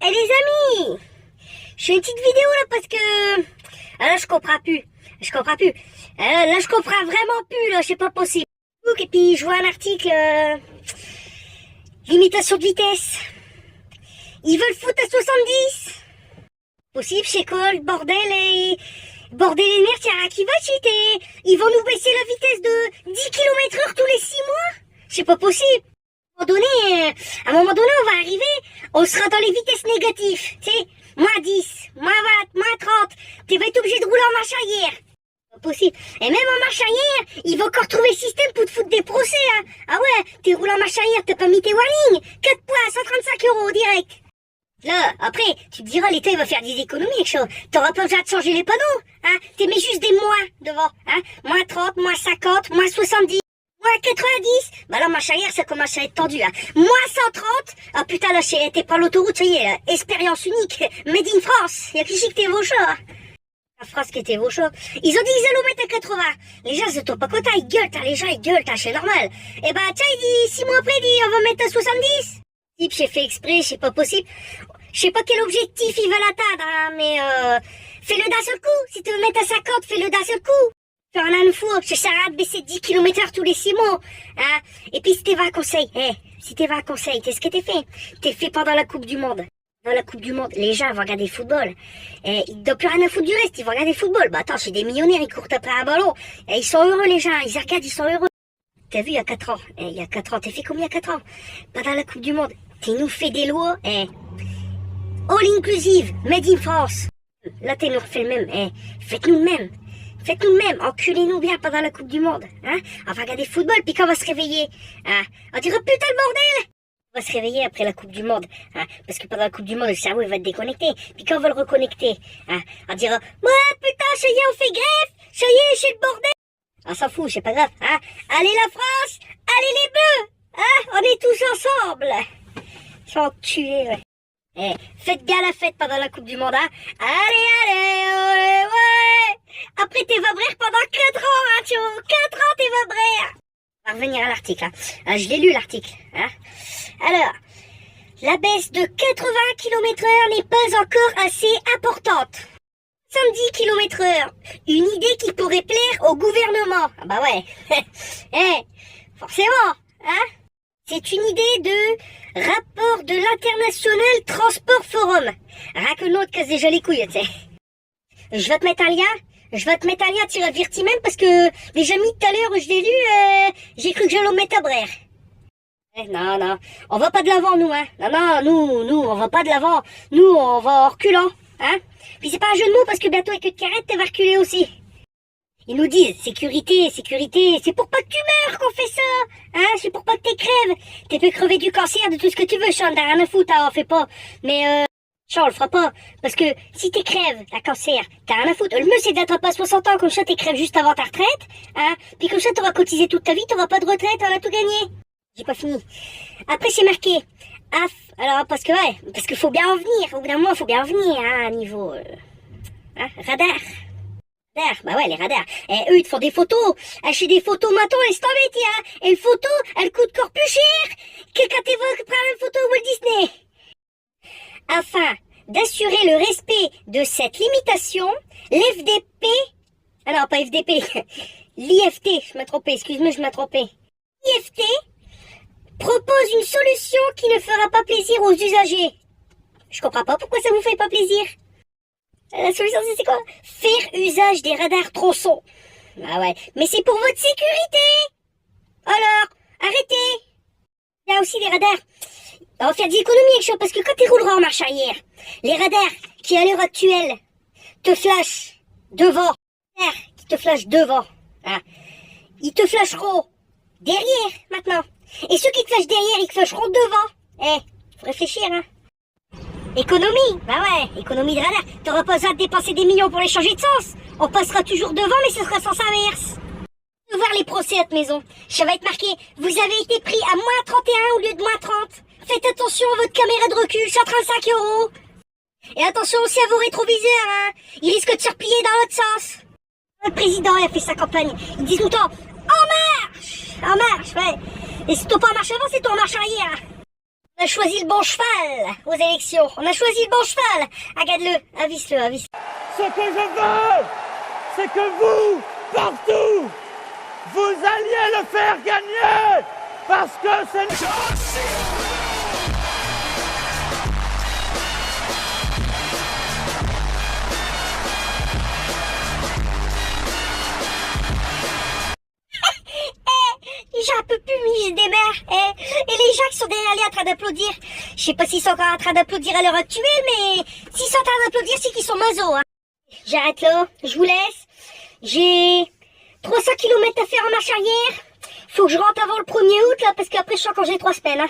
Eh les amis, je fais une petite vidéo là parce que... Ah, là je comprends plus. Là je comprends vraiment plus là, c'est pas possible. Et puis je vois un article... limitation de vitesse. Ils veulent foutre à 70. Possible, c'est quoi le bordel et... Bordel et merde, y'a qui va cheater. Ils vont nous baisser la vitesse de 10 km/h tous les 6 mois. C'est pas possible. À un moment donné, on va arriver, on sera dans les vitesses négatives, tu sais, moins 10, moins 20, moins 30, tu vas être obligé de rouler en marche arrière. Pas possible. Et même en marche arrière, ils vont encore trouver le système pour te foutre des procès, hein. Ah ouais, t'es roulé en marche arrière, t'as pas mis tes warnings, 4 points, 135 € direct. Là, après, tu te diras, l'État, il va faire des économies, quelque chose. T'auras pas besoin de changer les panneaux, hein. Tu mets juste des moins devant, hein. Moins 30, moins 50, moins 70. Moins 90, bah là, marche arrière, ça commence à être tendu, hein. Moins 130, ah putain, là, t'es pas l'autoroute, ça y est, là. Expérience unique, made in France, y'a qui chic t'es vos choix, hein. La France qui était vos choix. Ils ont dit qu'ils allaient mettre à 80. Les gens, se sont pas contents, ils gueulent, les gens, ils gueulent, c'est normal. Et bah, tiens, il dit, 6 mois après, il dit, on va mettre à 70. Type, j'ai fait exprès, c'est pas possible. Je sais pas quel objectif ils veulent atteindre, hein, mais fais-le d'un seul coup. Si tu veux mettre à 50, fais-le d'un seul coup. Faire un an fou, ça sert à rien de baisser 10 km/h tous les 6 mois, hein. Et puis si t'es 20 conseils, si t'es 20 conseils, qu'est-ce que t'es fait? T'es fait pendant la Coupe du Monde. Dans la Coupe du Monde, les gens vont regarder le football. Ils n'ont plus rien à foutre du reste, ils vont regarder le football. Bah attends, c'est des millionnaires, ils courent après un ballon. Ils sont heureux les gens, ils regardent, ils sont heureux. T'as vu il y a 4 ans, il y a 4 ans, t'es fait combien il y a 4 ans? Pendant la Coupe du Monde, tu nous fais des lois, all inclusive, made in France. Là t'es nous refait le même, faites-nous le même. Faites-nous le même, enculez-nous bien pendant la Coupe du Monde, hein. On va regarder le football, puis quand on va se réveiller, hein, on dira putain le bordel. On va se réveiller après la Coupe du Monde, hein, parce que pendant la Coupe du Monde, le cerveau il va être déconnecté. Puis quand on va le reconnecter, hein, on dira ouais putain, ça y est, on fait grève, ça y est, c'est le bordel. On s'en fout, c'est pas grave, hein. Allez la France, allez les Bleus, hein, on est tous ensemble. Ils sont enculés, ouais. Faites bien la fête pendant la Coupe du Monde, hein. Allez, ouais. Après, t'es vabrère pendant 4 ans, hein, tu vois. 4 ans, t'es vabrère. On va revenir à l'article, hein. Je l'ai lu, l'article, hein. Alors, la baisse de 80 km/h n'est pas encore assez importante. 70 km/h, une idée qui pourrait plaire au gouvernement. Ah bah ouais. Forcément, hein. C'est une idée de rapport de l'International Transport Forum. Rien que l'autre casse déjà les couilles, tu sais. Je vais te mettre un lien. Tu avertis même parce que déjà mis tout à l'heure, je l'ai lu, j'ai cru que j'allais le mettre à brère. Non, on va pas de l'avant, nous, hein. Non, nous, on va pas de l'avant. Nous, on va en reculant, hein. Puis c'est pas un jeu de mots parce que bientôt avec une carrette, t'es va reculer aussi. Ils nous disent sécurité, c'est pour pas que tu meurs qu'on fait ça, hein, c'est pour pas que t'es crèves. T'es peut crever du cancer, de tout ce que tu veux, Sean, t'as rien à foutre, hein, on fait pas. Mais Sean, on le fera pas, parce que si t'es crève, t'as cancer, t'as rien à foutre. Le mieux c'est d'attraper à 60 ans, comme ça t'es crève juste avant ta retraite, hein, puis comme ça t'auras cotisé toute ta vie, t'auras pas de retraite, on a tout gagné. J'ai pas fini. Après c'est marqué, alors parce que faut bien en venir, au bout d'un moment faut bien en venir, hein, niveau, radar. Bah ouais, les radars. Eux, ils te font des photos. Acheter des photos maintenant, laisse tomber, tiens. Et une photo, elle coûte encore plus cher que quand tu prends une photo Walt Disney. Afin d'assurer le respect de cette limitation, l'FDP... Ah non, pas FDP. L'IFT, je m'ai trompé, excuse-moi, je m'ai trompé. L'IFT propose une solution qui ne fera pas plaisir aux usagers. Je comprends pas pourquoi ça vous fait pas plaisir. La solution, c'est quoi? Faire usage des radars tronçons. Ah ouais, mais c'est pour votre sécurité. Alors, arrêtez. Il y a aussi des radars. On va faire des économies avec ça, parce que quand tu rouleras en marche arrière, les radars qui, à l'heure actuelle, te flashent devant, qui te flashent devant, hein, ils te flasheront derrière, maintenant. Et ceux qui te flashent derrière, ils te flasheront devant. Faut réfléchir, hein. Économie, bah ouais, économie de radar. T'auras pas besoin de dépenser des millions pour les changer de sens. On passera toujours devant, mais ce sera sens inverse. De voir les procès à cette maison. Ça va être marqué, vous avez été pris à moins 31 au lieu de moins 30. Faites attention à votre caméra de recul, 135 €. Et attention aussi à vos rétroviseurs, hein. Ils risquent de se replier dans l'autre sens. Le président a fait sa campagne. Il dit tout le temps, en marche, ouais. Et si t'es pas en marche avant, c'est toi en marche arrière. On a choisi le bon cheval aux élections. On a choisi le bon cheval. Regarde-le, avise-le, avise-le. Ce que je veux, c'est que vous, partout, vous alliez le faire gagner. Parce que c'est... J'en peux plus, Mich des mers. Et les gens qui sont derrière lui en train d'applaudir. Je sais pas s'ils sont encore en train d'applaudir à l'heure actuelle, mais s'ils sont en train d'applaudir, c'est qu'ils sont masos. Hein. J'arrête là, je vous laisse. J'ai 300 km à faire en marche arrière. Faut que je rentre avant le 1er août, là, parce qu'après je suis en congé 3 semaines. Hein.